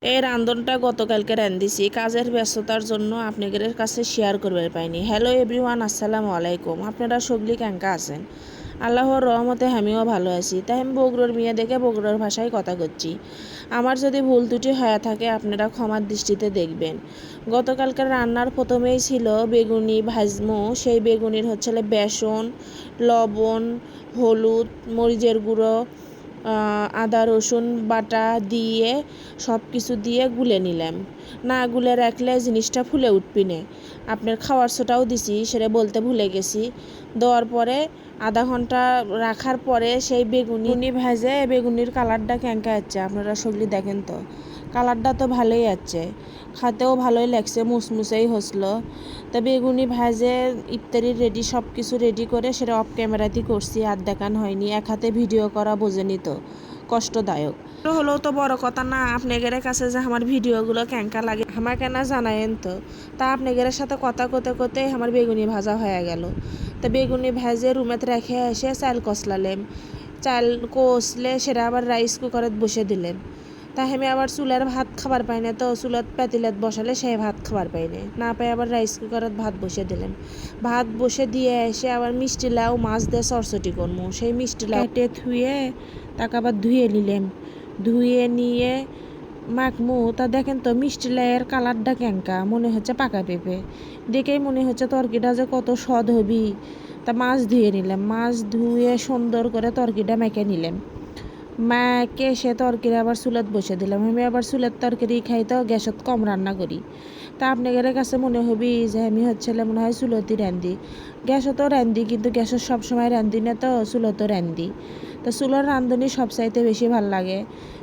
এই রান্ধনটা গতকালকে রান্ধিছি, কাজের ব্যস্ততার জন্য আপনাদের কাছে শেয়ার করবে পাইনি। হ্যালো এভরিওয়ান, আসসালামু আলাইকুম। আপনারা সবলি কেঙ্কা আছেন? আল্লাহর রহমতে আমিও ভালো আছি। তাই আমি বগুড়ার মেয়ে দেখে বগুড়ার ভাষায় কথা করছি। আমার যদি ভুল ত্রুটি হয়ে থাকে আপনারা ক্ষমার দৃষ্টিতে দেখবেন। গতকালকার রান্নার প্রথমেই ছিল বেগুনি ভাজমো। সেই বেগুনির হচ্ছে বেসন, লবণ, হলুদ, মরিচের গুঁড়ো, আদা রসুন বাটা দিয়ে সব কিছু দিয়ে গুলে নিলাম। না গুলে রাখলে জিনিসটা ফুলে উঠবি না। আপনার খাওয়ার সোটাও দিছি, সেটা বলতে ভুলে গেছি। দেওয়ার পরে আধা ঘন্টা রাখার পরে সেই বেগুনি ভেজে বেগুনির কালারটা কেঙ্কা যাচ্ছে আপনারা সগলি দেখেন তো। কালারটা তো ভালোই আছে, খাতেও ভালোই লাগছে, মুসমুসেই হসলো। তা বেগুনি ভাজে ইফতারি রেডি, সব কিছু রেডি করে সেটা অফ ক্যামেরাতেই করছি, আর দেখান হয়নি। এক হাতে ভিডিও করা বোঝেনি তো, কষ্টদায়ক হলেও তো বড় কথা না। আপনাদের কাছে যে আমার ভিডিওগুলো কেঙ্কা লাগে আমাকে না জানায়েন তো। তা আপনাদের সাথে কথা কোতে কোতে আমার বেগুনি ভাজা হয়ে গেল। তা বেগুনি ভেজে রুমেতে রেখে এসে চাল কষলালেম। চাল কষলে সেটা আবার রাইস কুকারে বসে দিলেন। তা আমি আবার চুলার ভাত খাবার পাই না, তো চুলাত পাতিলাত বসালে সেই ভাত খাবার পাই না পাই, আবার রাইস কুকারত ভাত বসে দিলাম। ভাত বসে দিয়ে এসে আবার মিষ্টি লাউ মাছ দিয়ে চরচটি করবো। সেই মিষ্টি লাউ কেটে ধুয়ে তাকে আবার ধুয়ে নিলাম। ধুয়ে নিয়ে মাখমু। তা দেখেন তো মিষ্টি লাউয়ের কালারটা কেঙ্কা, মনে হচ্ছে পাকা পেঁপে। দেখেই মনে হচ্ছে তরকিটা যে কত স্বাদ হবি। তা মাছ ধুয়ে নিলাম, মাছ ধুয়ে সুন্দর করে তরকিটা মেখে নিলাম। মাকে সে তরকারি আবার চুলাত বসে দিলাম। আমি আবার চুলার তরকারি খাই তো গ্যাসত কম রান্না করি। তা আপনাদের কাছে মনে হবি যে আমি হচ্ছে মনে হয় চুলতি রান্ধি। গ্যাসও রান্ধি, কিন্তু গ্যাসের সবসময় রান্ধি না, তো চুলতো রান্ধি। তো চুলোর রান্ধনি সবচাইতে বেশি ভাল লাগে।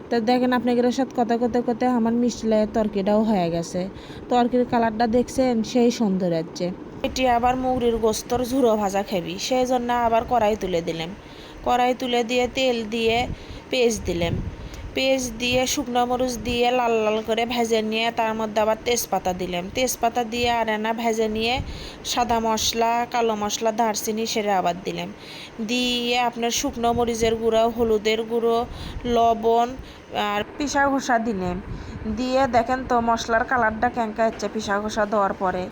তো দেখেন আপনাদের সাথে কথা করতে করতে আমার মিষ্টি লাইয়ের তরকারিটাও হয়ে গেছে। তরকারির কালারটা দেখছেন, সেই সুন্দর হচ্ছে। এটি আবার মুগরির গোস্তর ঝুড়ো ভাজা খাবি, সেই জন্য আবার কড়াই তুলে দিলাম। কড়াই তুলে দিয়ে তেল দিয়ে পেঁয়াজ দিলাম। পেঁয়াজ দিয়ে শুকনো মরিচ দিয়ে লাল লাল করে ভেজে নিয়ে তার মধ্যে আবার তেজপাতা দিলাম। তেজপাতা দিয়ে আরেনা ভেজে নিয়ে সাদা মশলা, কালো মশলা, দারচিনি সেটা আবার দিলাম। দিয়ে আপনার শুকনো মরিচের গুঁড়ো, হলুদের গুঁড়ো, লবণ আর পিসা ঘষা দিলাম। দিয়ে দেখেন তো মশলার কালারটা কেঙ্কা হচ্ছে পিসা ঘষা দেওয়ার পরে।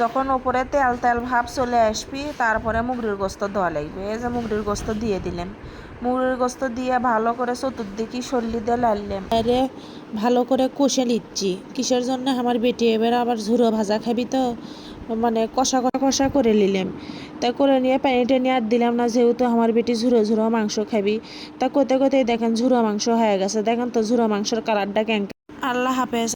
যখন ওপরে তেল তেল ভাব চলে আসবি, তারপরে মুগরির গোস্ত দেওয়া লাগবে। এই যে মুগরির গোস্ত দিয়ে দিলাম। মুগরির গোস্ত দিয়ে ভালো করে চতুর্দিকে সল্লি দিয়ে লাড়লাম। আরে ভালো করে কষে নিচ্ছি। কিসের জন্য আমার বেটি এবার আবার ঝুড়ো ভাজা খাবি, তো মানে কষা কষা করে নিলাম। তা করে নিয়ে পানি টানি আর দিলাম না, যেহেতু আমার বেটি ঝুড়ো ঝুড়ো মাংস খাবি। তা কোতে কোতেই দেখেন ঝুড়ো মাংস হয়ে গেছে। দেখেন তো ঝুড়ো মাংসের কালারটা কেঙ্কা। আল্লাহ হাফেজ।